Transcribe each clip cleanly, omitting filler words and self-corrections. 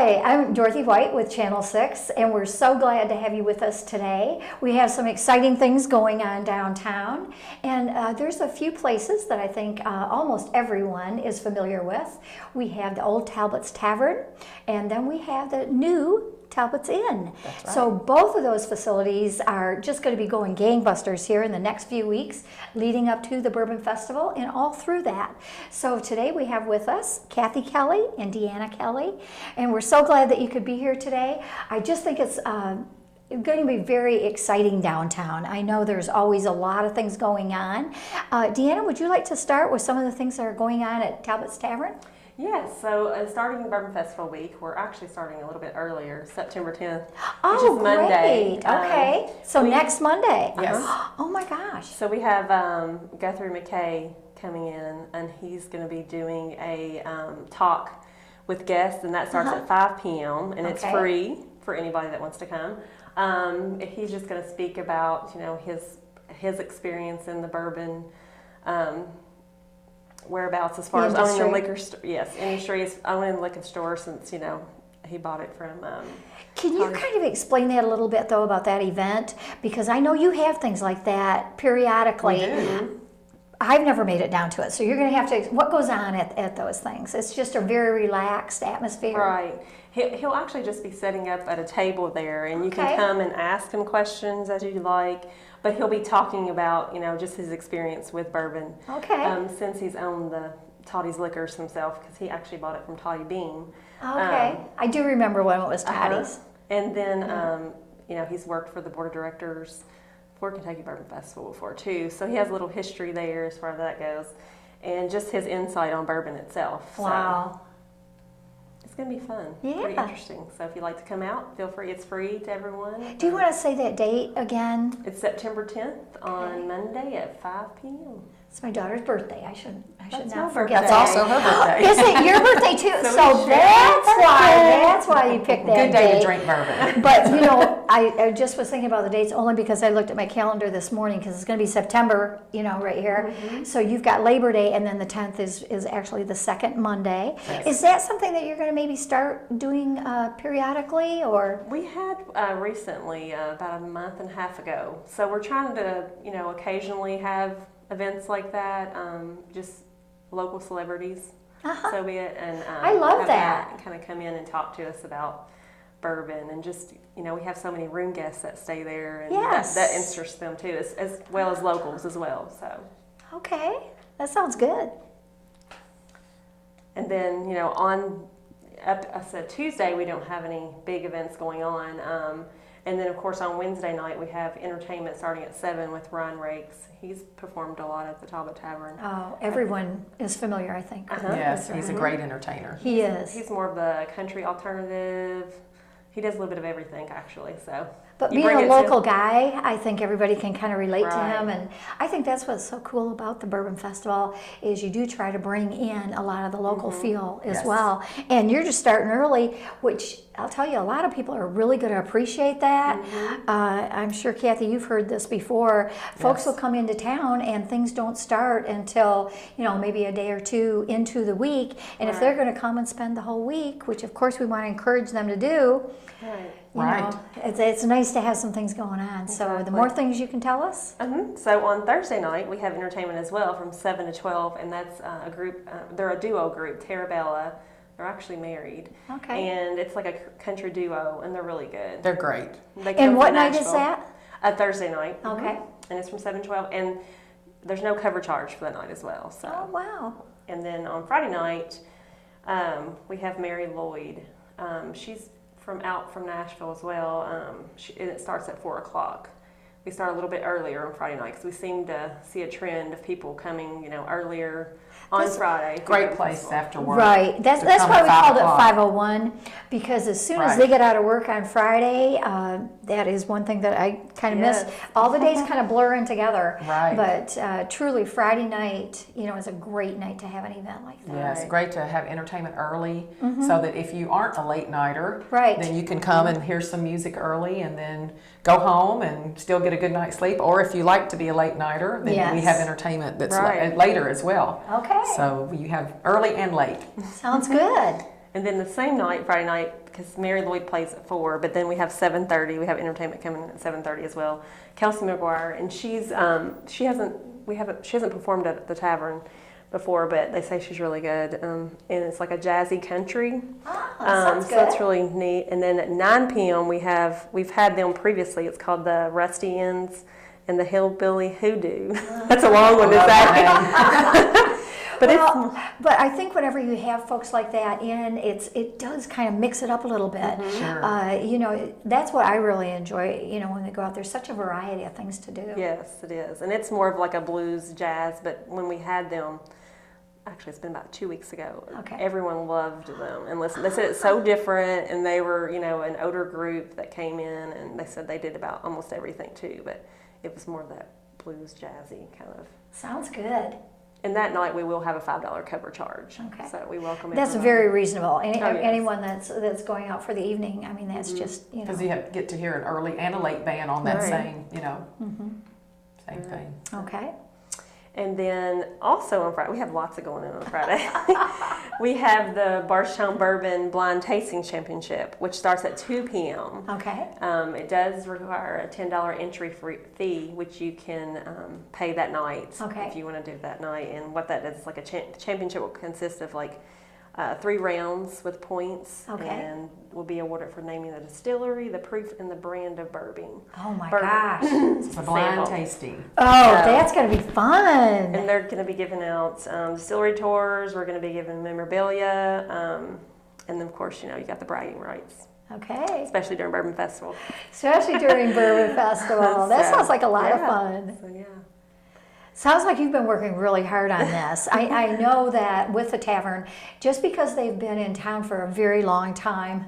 Hi, I'm Dorothy White with Channel 6, and we're so glad to have you with us today. We have some exciting things going on downtown, and there's a few places that I think almost everyone is familiar with. We have the old Talbott's Tavern, and then we have the new Talbott's Inn. That's right. So both of those facilities are just going to be going gangbusters here in the next few weeks leading up to the Bourbon Festival and all through that. So today we have with us Kathy Kelly and Deanna Kelly, and we're so glad that you could be here today. I just think it's going to be very exciting downtown. I know there's always a lot of things going on. Deanna, would you like to start with some of the things that are going on at Talbott's Tavern? Yes, so starting the Bourbon Festival week, we're actually starting a little bit earlier, September 10th, Oh, which is Monday. great. Okay. So next Monday. Yes. Oh my gosh. So we have Guthrie McKay coming in, and he's going to be doing a talk with guests, and that starts at 5 p.m. and it's Okay. free for anybody that wants to come. He's just going to speak about, his experience in the bourbon whereabouts as far as owning a liquor store. Yes, industry is owning a liquor store since he bought it from. Can you kind of explain that a little bit though about that event? Because I know you have things like that periodically. We do. I've never made it down to it, so you're going to have to. What goes on at those things? It's just a very relaxed atmosphere. Right. He'll actually just be setting up at a table there, and you Okay. can come and ask him questions as you like. But he'll be talking about, just his experience with bourbon. Okay. Since he's owned the Toddy's Liquors himself, because he actually bought it from Toddy Beam. Okay. I do remember when it was Toddy's. And then, he's worked for the board of directors for Kentucky Bourbon Festival before too. So he has a little history there as far as that goes, and just his insight on bourbon itself. Wow. So it's going to be fun. Yeah. Pretty interesting. So if you'd like to come out, feel free. It's free to everyone. Do you want to say that date again? It's September 10th on Monday at 5 p.m. It's my daughter's birthday. I should That's not my forget birthday. that. That's also her birthday. Is it your birthday too? So So we share. that's why you picked that Good day date. to drink bourbon. But I just was thinking about the dates only because I looked at my calendar this morning because it's going to be September, right here. Mm-hmm. So you've got Labor Day, and then the 10th is actually the second Monday. Yes. Is that something that you're going to maybe start doing periodically, or? We had recently, about a month and a half ago. So we're trying to, occasionally have events like that, just local celebrities. Uh-huh. So be it, and I love have that. kind of come in and talk to us about bourbon, and just we have so many room guests that stay there, and Yes. that interests them too, as well as locals as well. So, Okay, that sounds good. and then I said Tuesday we don't have any big events going on. And then, of course, on Wednesday night, we have entertainment starting at 7 with Ryan Rakes. He's performed a lot at the Talbott Tavern. Oh, everyone is familiar, I think. Uh-huh. Yes, he's a great entertainer. He is. He's more of the country alternative. He does a little bit of everything, actually. So, But you being bring a it to- local guy, I think everybody can kind of relate to Right. him, and I think that's what's so cool about the Bourbon Festival is you do try to bring in a lot of the local feel as Yes. well. And you're just starting early, which I'll tell you, a lot of people are really going to appreciate that. I'm sure, Kathy, you've heard this before. Folks Yes. will come into town and things don't start until, maybe a day or two into the week. And if they're going to come and spend the whole week, which of course we want to encourage them to do, Right. Right. it's nice to have some things going on. So the Exactly. more things you can tell us. So on Thursday night, we have entertainment as well from 7 to 12, and that's a group, they're a duo group, Tarabella. They're actually married. Okay. And it's like a country duo, and they're really good. They're great. They come And from what night is Nashville. that? Thursday night. Okay. And it's from 7 to 12, and there's no cover charge for that night as well. So. Oh, wow. And then on Friday night, we have Mary Lloyd. She's from Nashville as well. And it starts at 4 o'clock. We start a little bit earlier on Friday night because we seem to see a trend of people coming, earlier on Friday. Great place after work. Right. That's to that's come why at we 5 called it o'clock. 501, because as soon as Right. they get out of work on Friday, that is one thing that I kind of miss. Yes. All the days kind of blur in together. Right. But truly, Friday night, is a great night to have an event like that. Yes, Right. great to have entertainment early so that if you aren't a late nighter, Right. then you can come and hear some music early and then go home and still get a good night's sleep. Or if you like to be a late nighter, then we Yes. have entertainment that's Right. later as well. Okay. So you have early and late. Sounds good. And then the same night, Friday night, because Mary Lloyd plays at 4, but then we have 7:30. We have entertainment coming in at 7:30 as well. Kelsey McGuire, and she hasn't performed at the Tavern before, but they say she's really good. And it's like a jazzy country. Sounds good. So it's really neat. And then at 9 p.m. we've had them previously. It's called the Rusty Ends and the Hillbilly Hoodoo. That's a long one to say. But I think whenever you have folks like that in, it does kind of mix it up a little bit. Sure. You know, that's what I really enjoy. You know, when they go out, there's such a variety of things to do. Yes, it is. And it's more of like a blues jazz. But when we had them, actually, it's been about 2 weeks ago. Okay. Everyone loved them and listened. They said it's so different, and they were, you know, an older group that came in, and they said they did about almost everything too. But it was more of that blues jazzy kind of. Sounds good. And that night we will have a $5 cover charge. Okay. So we welcome That's everyone. very reasonable. yes. Anyone that's going out for the evening, I mean, that's just, you know. Because you get to hear an early and a late band on that Right. same, same thing. Okay. And then also on Friday, we have lots of going on Friday. We have the Barstown Bourbon Blind Tasting Championship, which starts at 2 p.m. Okay. It does require a $10 entry fee, which you can pay that night Okay. if you want to do that night. And what that is like a championship will consist of like 3 rounds with points, Okay. and will be awarded for naming the distillery, the proof, and the brand of bourbon. Oh my Bourbon. gosh. It's a blind Sample. tasting. Oh, that's going to be fun. And they're going to be giving out distillery tours. We're going to be giving memorabilia, and then of course, you know, you got the bragging rights, Okay. especially during Bourbon Festival. Especially during Bourbon Festival. That So, sounds like a lot of yeah. fun. So yeah. Sounds like you've been working really hard on this. I know that with the Tavern, just because they've been in town for a very long time,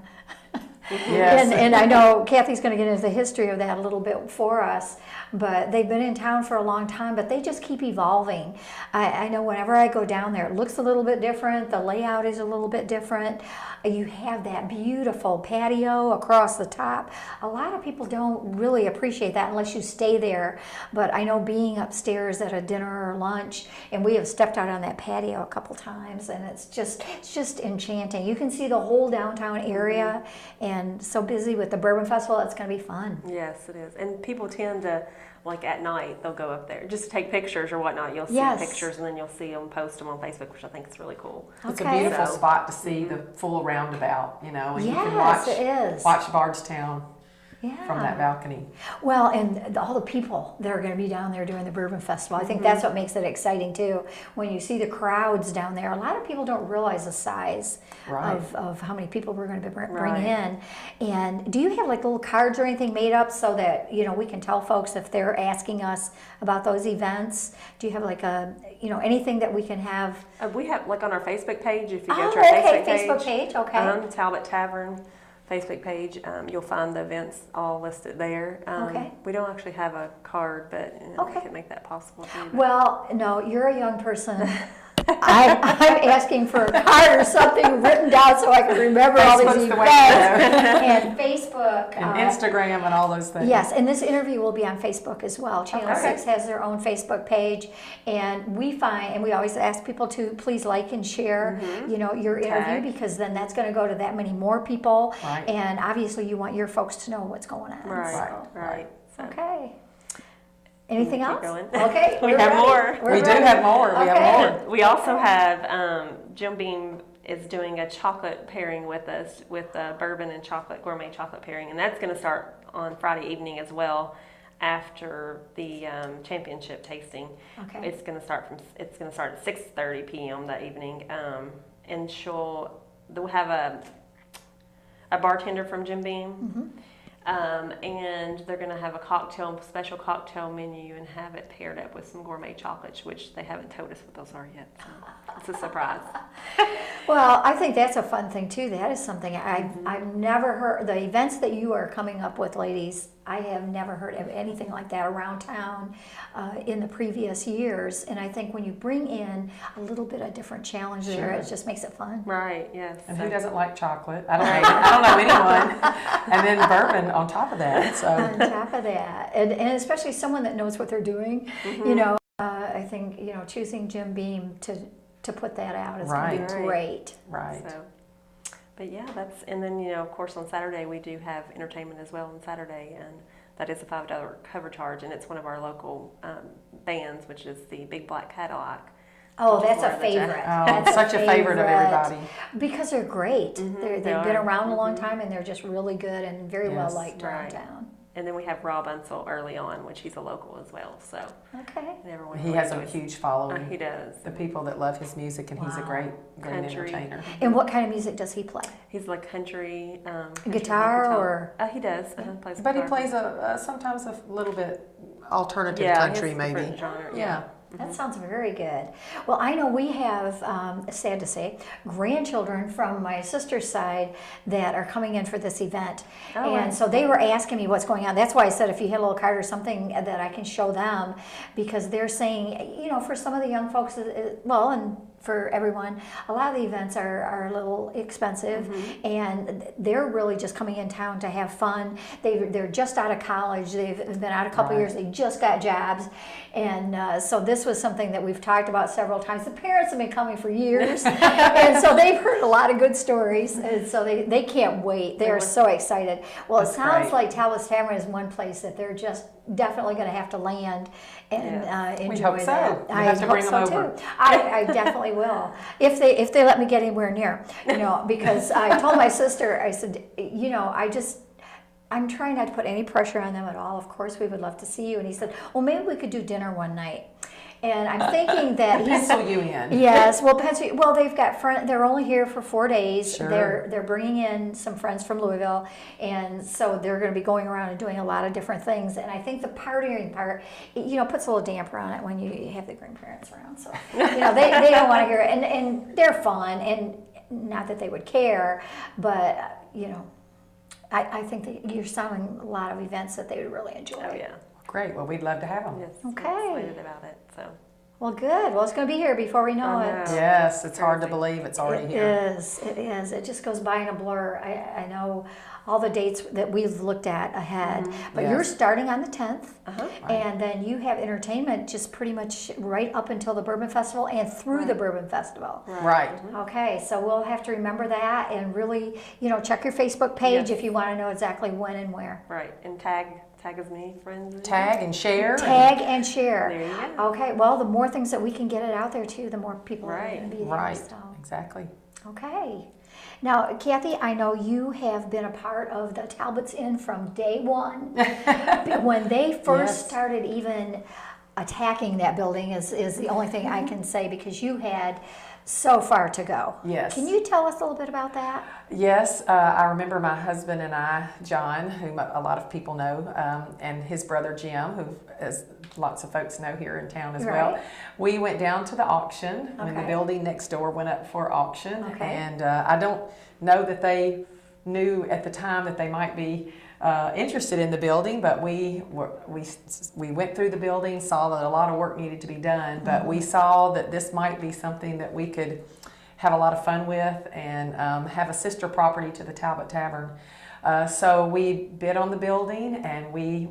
Yes. and I know Kathy's going to get into the history of that a little bit for us, but they've been in town for a long time, but they just keep evolving. I know whenever I go down there, it looks a little bit different. The layout is a little bit different. You have that beautiful patio across the top. A lot of people don't really appreciate that unless you stay there, but I know being upstairs at a dinner or lunch, and we have stepped out on that patio a couple times, and it's just enchanting. You can see the whole downtown area, and so busy with the Bourbon Festival, it's going to be fun. Yes, it is. And people tend to, like at night, they'll go up there just to take pictures or whatnot. You'll see Yes. pictures, and then you'll see them, post them on Facebook, which I think is really cool. It's a Okay. beautiful So- spot to see the full roundabout, and you can Yes, it is. watch Bardstown Yeah. from that balcony. Well, and all the people that are going to be down there during the Bourbon Festival, I think that's what makes it exciting too. When you see the crowds down there, a lot of people don't realize the size Right. of how many people we're going to bring Right. in. And do you have like little cards or anything made up so that we can tell folks if they're asking us about those events? Do you have like anything that we can have? We have, like on our Facebook page, if you go Oh, to our okay, Facebook Facebook page, okay. Talbott Tavern Facebook page, you'll find the events all listed there. Okay. We don't actually have a card, but Okay. we can make that possible too. But- Well, no, you're a young person. I'm asking for a card or something written down so I can remember all these Facebook's the way events. to go. And Facebook. And Instagram and all those things. Yes, and this interview will be on Facebook as well. Channel Okay. 6 has their own Facebook page, and we always ask people to please like and share, your interview, Tag. because then that's going to go to that many more people. Right. And obviously, you want your folks to know what's going on. Right, so. right. So, Okay. Anything Keep else? going. Okay. We we're have ready. more. We're We do ready. have more. We have Okay. more. We also have Jim Beam is doing a chocolate pairing with us with bourbon and chocolate gourmet chocolate pairing, and that's going to start on Friday evening as well after the championship tasting. Okay. It's going to start at 6:30 p.m. that evening, and they'll have a bartender from Jim Beam. And they're going to have a special cocktail menu and have it paired up with some gourmet chocolates, which they haven't told us what those are yet. So it's a surprise. Well, I think that's a fun thing too. That is something I've never heard. The events that you are coming up with, ladies, I have never heard of anything like that around town in the previous years. And I think when you bring in a little bit of different challenge there, it just makes it fun. Right, yes. And So- who doesn't like chocolate? I don't know anyone. And then bourbon on top of that. So On top of that, and especially someone that knows what they're doing, I think choosing Jim Beam to put that out is going to be Right. great. right. So But yeah, and then, of course on Saturday we do have entertainment as well on Saturday, and that is a $5 cover charge, and it's one of our local bands, which is the Big Black Cadillac. Oh, which is that's a where the favorite. Oh, That's such a favorite of everybody. Because they're great. They've been around a long Mhm. time, and they're just really good and very well Yes. liked around Right. town. And then we have Rob Unsell early on, which he's a local as well. So Okay. and everyone He really has a enjoys- huge following. He does. The people that love his music, and he's a Wow. great Country. entertainer. And what kind of music does he play? He's like country. Guitar or? He does. Plays But he guitar. plays sometimes a little bit alternative yeah, country, his maybe. different genre. Yeah. That sounds very good. Well, I know we have, sad to say, grandchildren from my sister's side that are coming in for this event. Oh, and right. so they were asking me what's going on. That's why I said if you had a little card or something that I can show them, because they're saying, for some of the young folks, well, and for everyone, a lot of the events are a little expensive, and they're really just coming in town to have fun. They're just out of college. They've been out a couple Right. years. They just got jobs, and so this was something that we've talked about several times. The parents have been coming for years, and so they've heard a lot of good stories, and so they can't wait. They are so excited. Well, it That's sounds great. like Talbot's Tavern is one place that they're just definitely going to have to land and enjoy hope so. that. You I have to hope bring so them over. too. I definitely will if they let me get anywhere near. Because I told my sister, I said, I'm trying not to put any pressure on them at all. Of course, we would love to see you. And he said, well, maybe we could do dinner one night. And I'm thinking that he's Pencil you in. Yes, well, they've got they're only here for 4 days. Sure. They're bringing in some friends from Louisville, and so they're going to be going around and doing a lot of different things. And I think the partying part, puts a little damper on it when you have the grandparents around. So they don't want to hear it, and they're fun, and not that they would care, but I think that you're selling a lot of events that they would really enjoy. Oh yeah. Great. Well, we'd love to have them. Yes. Okay. I'm excited about it. So. Well, good. Well, it's going to be here before we know I it. know. Yes, it's hard to Crazy. believe it's already It here. is. It is. It just goes by in a blur. I know all the dates that we've looked at ahead, but you're Yes. starting on the 10th, Uh-huh. and then you have entertainment just pretty much right up until the Bourbon Festival and through the Bourbon Festival. Right. Okay, so we'll have to remember that and really, check your Facebook page Yes. if you want to know exactly when and where. Right. And tag as many friends. as you Tag and share. Tag and share. There you go. Okay, well, the more things that we can get it out there too, the more people are Right. going to be there. Right. So. Exactly. Okay. Now, Kathy, I know you have been a part of the Talbot's Inn from day one. When they first Yes. started even attacking that building is the only thing I can say, because you had so far to go. Yes. Can you tell us a little bit about that? Yes, I remember my husband and I, John, whom a lot of people know, and his brother Jim, who, as lots of folks know here in town as well. Right. We went down to the auction when the Okay. building next door went up for auction, Okay. and I don't know that they knew at the time that they might be interested in the building, but we went through the building, saw that a lot of work needed to be done, but we saw that this might be something that we could have a lot of fun with and have a sister property to the Talbott Tavern. So we bid on the building and we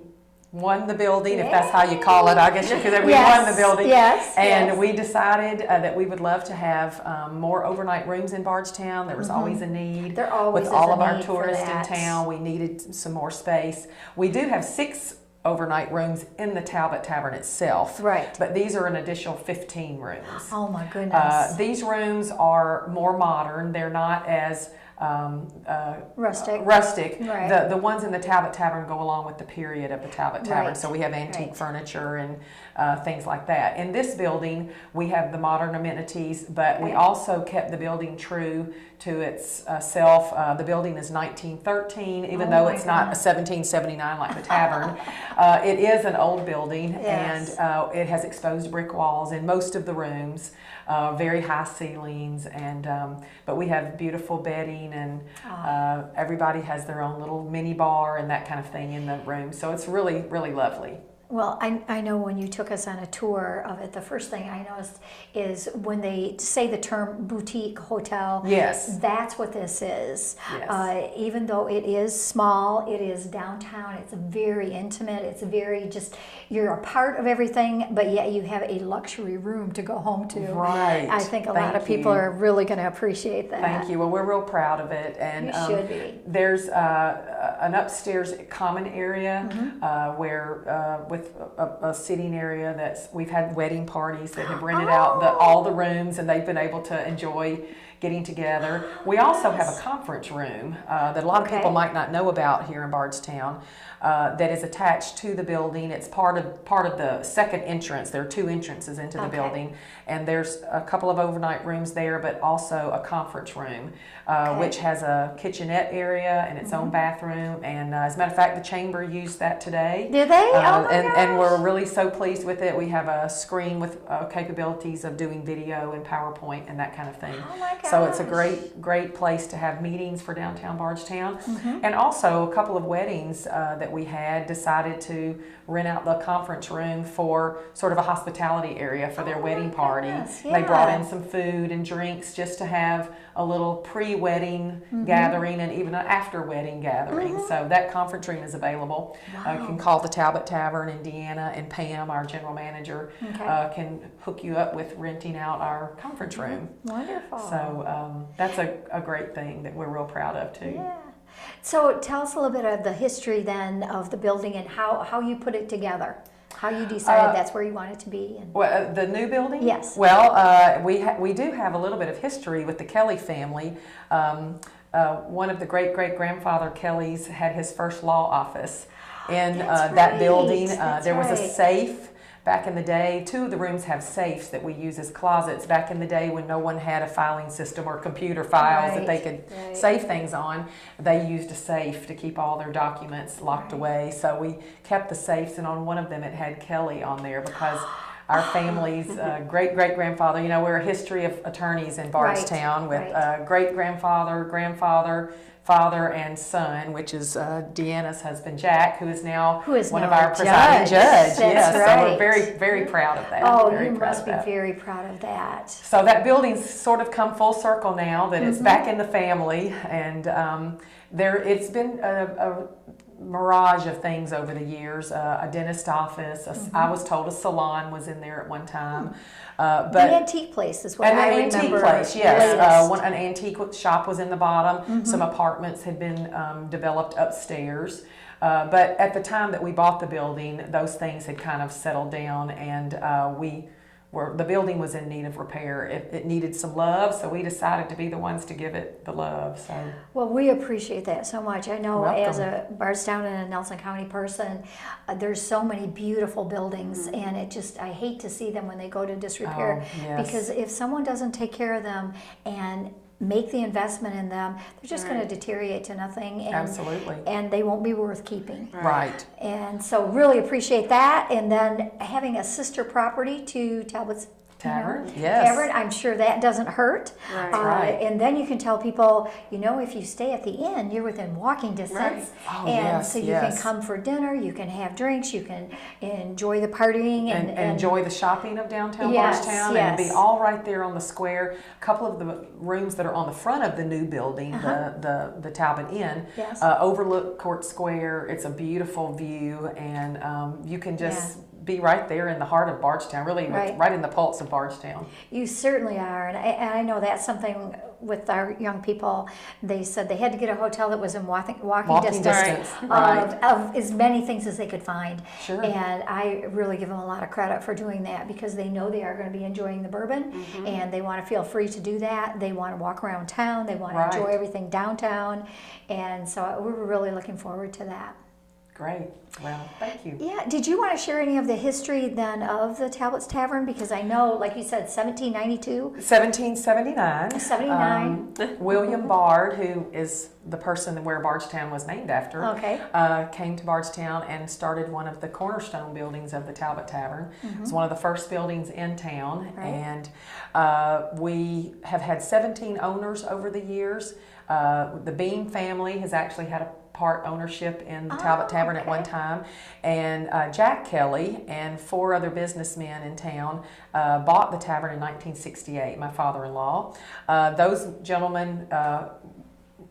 won the building, if that's how you call it. I guess you could say we won the building. Yes. And yes. we decided that we would love to have more overnight rooms in Bardstown. There was always a need. There always with is all a of our need for tourists in that. town. We needed some more space. We do have 6 overnight rooms in the Talbott Tavern itself. Right. But these are an additional 15 rooms. Oh my goodness. These rooms are more modern. They're not as Rustic. rustic. Right. The ones in the Talbott Tavern go along with the period of the Talbott Tavern. Right. So we have antique Right. furniture and things like that. In this building, we have the modern amenities, but we Okay. also kept the building true to its self. The building is 1913, even Oh though my it's not a goodness. 1779 like the Tavern. It is an old building, Yes. and it has exposed brick walls in most of the rooms. Very high ceilings, and but we have beautiful bedding, and everybody has their own little mini bar and that kind of thing in the room. So it's really, really lovely. Well, I know when you took us on a tour of it, the first thing I noticed is when they say the term boutique hotel, Yes. that's what this is. Yes. Even though it is small, it is downtown, it's very intimate, it's very just, you're a part of everything, but yet you have a luxury room to go home to. Right. I think a lot of people are really going to appreciate that. Thank you. Well, we're real proud of it. And You should be. There's an upstairs common area where with a sitting area we've had wedding parties that have rented out all the rooms, and they've been able to enjoy getting together. We also have a conference room that a lot of people might not know about here in Bardstown. That is attached to the building. It's part of the second entrance. There are two entrances into the building, and there's a couple of overnight rooms there, but also a conference room, which has a kitchenette area and its own bathroom. And as a matter of fact, the chamber used that today. Did they? Oh my and we're really so pleased with it. We have a screen with capabilities of doing video and PowerPoint and that kind of thing. Oh my gosh. So it's a great place to have meetings for downtown Bardstown. And also a couple of weddings that we had decided to rent out the conference room for sort of a hospitality area for their wedding party. They brought in some food and drinks just to have a little pre-wedding gathering and even an after-wedding gathering. So that conference room is available. You can call the Talbott Tavern in Deanna, and Pam, our general manager, can hook you up with renting out our conference room. Wonderful. So that's a great thing that we're real proud of too. Yeah. So tell us a little bit of the history then of the building and how you put it together, how you decided that's where you want it to be. And Well, the new building? Yes. Well, we do have a little bit of history with the Kelly family. One of the great-great-grandfather Kellys had his first law office in that building. There was a safe. Back in the day, two of the rooms have safes that we use as closets. Back in the day when no one had a filing system or computer files that they could save things on, they used a safe to keep all their documents locked away. So we kept the safes, and on one of them it had Kelly on there because our family's great-great-grandfather, we're a history of attorneys in Bardstown with great-grandfather, grandfather, father, and son, which is Deanna's husband, Jack, who is now one of our presiding judge. That's right. So we're very, very proud of that. Oh, you must be very proud of that. So that building's sort of come full circle now that it's back in the family, and it's been a mirage of things over the years. A dentist office, I was told a salon was in there at one time. But the antique place is what I remember. An antique place, yes. An antique shop was in the bottom. Some apartments had been developed upstairs. But at the time that we bought the building, those things had kind of settled down, and the building was in need of repair. It needed some love, so we decided to be the ones to give it the love. So, well, we appreciate that so much. I know as a Bardstown and a Nelson County person, there's so many beautiful buildings, and I hate to see them when they go to disrepair, because if someone doesn't take care of them and make the investment in them, they're just going to deteriorate to nothing, and they won't be worth keeping. Right. And so really appreciate that. And then having a sister property to Talbott's Tavern, Tavern, I'm sure that doesn't hurt. Right. And then you can tell people, if you stay at the inn, you're within walking distance. So you can come for dinner, you can have drinks, you can enjoy the partying. And enjoy the shopping of downtown Bardstown, and be all right there on the square. A couple of the rooms that are on the front of the new building, the Talbott Inn, overlook Court Square. It's a beautiful view, and you can just be right there in the heart of Bardstown, really right in the pulse of Bardstown. You certainly are, and I know that's something with our young people. They said they had to get a hotel that was in walking distance of as many things as they could find. Sure. And I really give them a lot of credit for doing that, because they know they are going to be enjoying the bourbon, and they want to feel free to do that. They want to walk around town. They want to enjoy everything downtown, and so we're really looking forward to that. Great. Well, thank you. Yeah. Did you want to share any of the history then of the Talbott's Tavern? Because I know, like you said, 1792. 1779. 79. William Bard, who is the person where Bardstown was named after, came to Bardstown and started one of the cornerstone buildings of the Talbott Tavern. It's one of the first buildings in town, and we have had 17 owners over the years. The Beam family has actually had a part ownership in the Talbott Tavern at one time. And Jack Kelly and 4 other businessmen in town bought the tavern in 1968, my father-in-law. Those gentlemen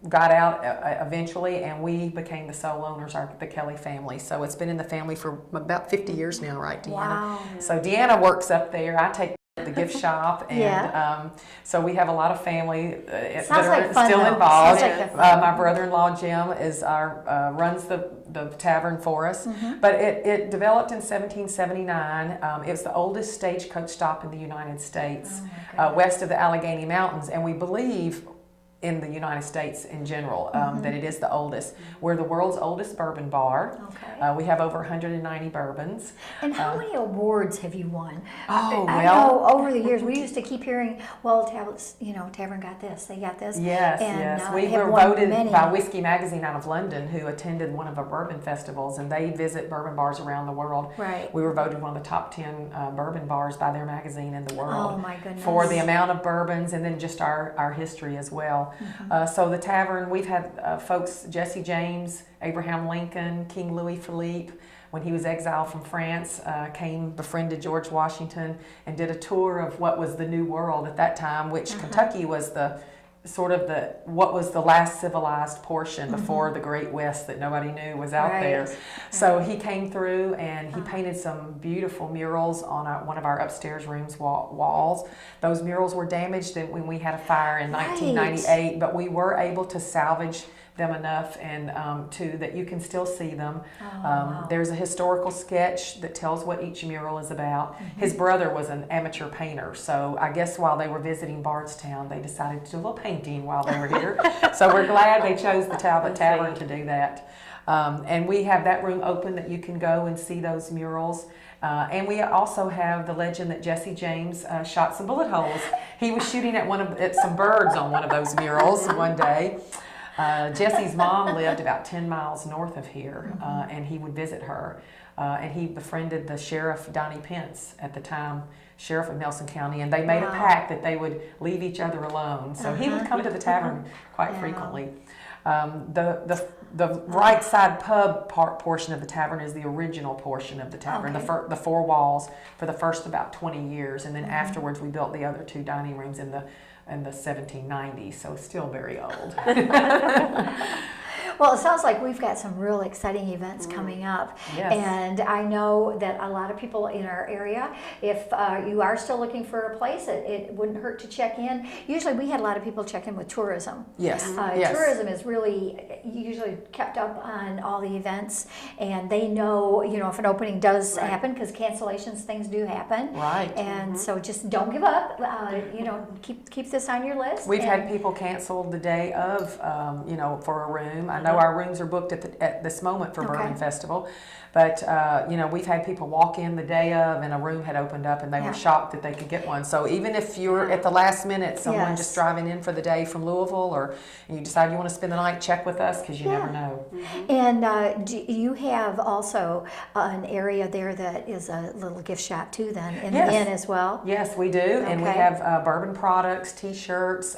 got out eventually, and we became the sole owners, the Kelly family. So it's been in the family for about 50 years now, right, Deanna? Wow. So Deanna works up there. I take the gift shop, and so we have a lot of family that are like fun, still though. involved. Sounds like fun. My brother-in-law Jim is runs the tavern for us, but it developed in 1779. It was the oldest stagecoach stop in the United States, west of the Allegheny Mountains, and we believe in the United States in general, that it is the oldest. We're the world's oldest bourbon bar. Okay. We have over 190 bourbons. And how many awards have you won? Oh, I know over the years we used to keep hearing, well, Tavern got this, they got this. Yes, and, yes. We have were won voted many. by Whiskey Magazine out of London, who attended one of our bourbon festivals, and they visit bourbon bars around the world. Right. We were voted one of the top 10 bourbon bars by their magazine in the world. Oh my goodness. For the amount of bourbons, and then just our history as well. So the tavern, we've had folks, Jesse James, Abraham Lincoln, King Louis Philippe, when he was exiled from France, befriended George Washington, and did a tour of what was the New World at that time, which Kentucky was what was the last civilized portion before the Great West that nobody knew was out there. So he came through, and he painted some beautiful murals on one of our upstairs rooms walls. Those murals were damaged when we had a fire in 1998, but we were able to salvage them enough and that you can still see them. Wow. There's a historical sketch that tells what each mural is about. His brother was an amateur painter, so I guess while they were visiting Bardstown, they decided to do a little painting while they were here. So we're glad they chose the Talbott Tavern to do that. And we have that room open that you can go and see those murals. And we also have the legend that Jesse James shot some bullet holes. He was shooting at some birds on one of those murals one day. Jesse's mom lived about 10 miles north of here, and he would visit her. And he befriended the sheriff, Donnie Pence, at the time, sheriff of Nelson County, and they made a pact that they would leave each other alone. So he would come to the tavern quite frequently. The right side pub portion of the tavern is the original portion of the tavern, the 4 walls for the first about 20 years, and then afterwards we built the other 2 dining rooms in the 1790s, so still very old. Well, it sounds like we've got some real exciting events coming up. Yes. And I know that a lot of people in our area, if you are still looking for a place, it wouldn't hurt to check in. Usually we had a lot of people check in with tourism. Yes. Tourism is really usually kept up on all the events, and they know, if an opening does happen, because cancellations, things do happen. Right. And so just don't give up. Keep this on your list. We've had people cancel the day of, for a room. I know our rooms are booked at this moment for Bourbon Festival, but we've had people walk in the day of, and a room had opened up, and they were shocked that they could get one. So even if you're at the last minute, someone just driving in for the day from Louisville, or you decide you want to spend the night, check with us, because you never know. And do you have also an area there that is a little gift shop too, then, in the inn as well? Yes, we do, and we have bourbon products, T-shirts,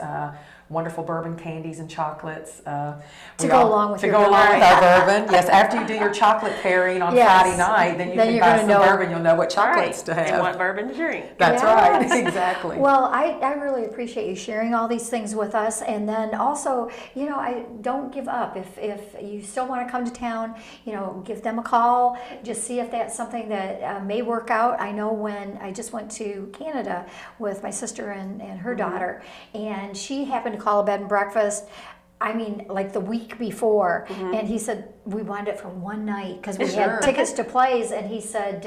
wonderful bourbon candies and chocolates. To go along with our bourbon. Yes, after you do your chocolate pairing on Friday night, then you can buy some bourbon. You'll know what chocolates to have. And what bourbon to drink. That's right, exactly. Well, I really appreciate you sharing all these things with us. And then also, I don't give up. If you still want to come to town, give them a call. Just see if that's something that may work out. I know when I just went to Canada with my sister and her daughter, and she happened to call a bed and breakfast, like the week before, and he said, we wanted it for one night because we had tickets to plays, and he said,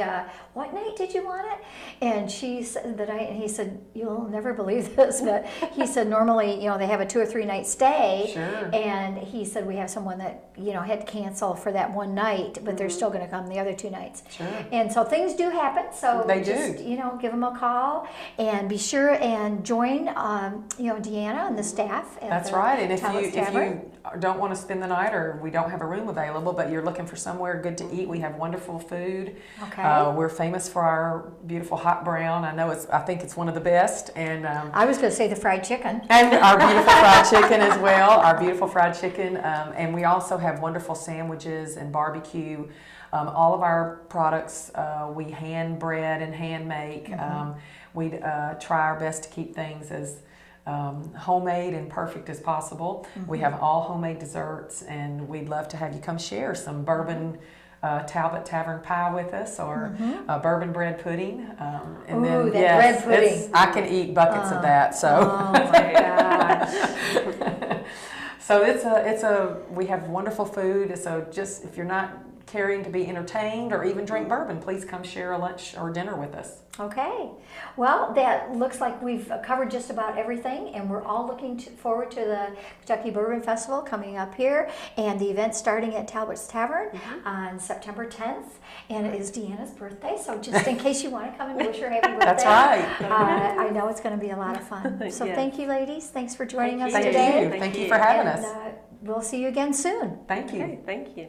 what night did you want it? And she said the night, and he said, you'll never believe this, but he said normally, they have a 2 or 3 night stay, and he said we have someone that, had to cancel for that one night, but they're still going to come the other 2 nights. And so things do happen, so just, give them a call, and be sure and join, Deanna and the staff at That's right, and if Tavern. you don't want to spend the night or we don't have a room available, but you're looking for somewhere good to eat, we have wonderful food. Okay. We're famous for our beautiful hot brown. I think it's one of the best. And I was going to say the fried chicken. and our beautiful fried chicken as well, our beautiful fried chicken. And we also have wonderful sandwiches and barbecue. All of our products we hand bread and hand make. We try our best to keep things as homemade and perfect as possible. We have all homemade desserts, and we'd love to have you come share some bourbon Talbott Tavern pie with us, or bourbon bread pudding. And Ooh, that bread pudding. I can eat buckets of that. So. Oh my gosh. So we have wonderful food. So just if you're not caring to be entertained or even drink bourbon, please come share a lunch or dinner with us. Okay. Well, that looks like we've covered just about everything, and we're all looking forward to the Kentucky Bourbon Festival coming up here, and the event starting at Talbott's Tavern on September 10th, and it is Deanna's birthday, so just in case you want to come and wish her happy birthday. That's right. I know it's going to be a lot of fun. So Yes. Thank you, ladies. Thanks for joining us Thank today. you. Thank you for having And us. we'll see you again soon. Thank you. Okay, thank you.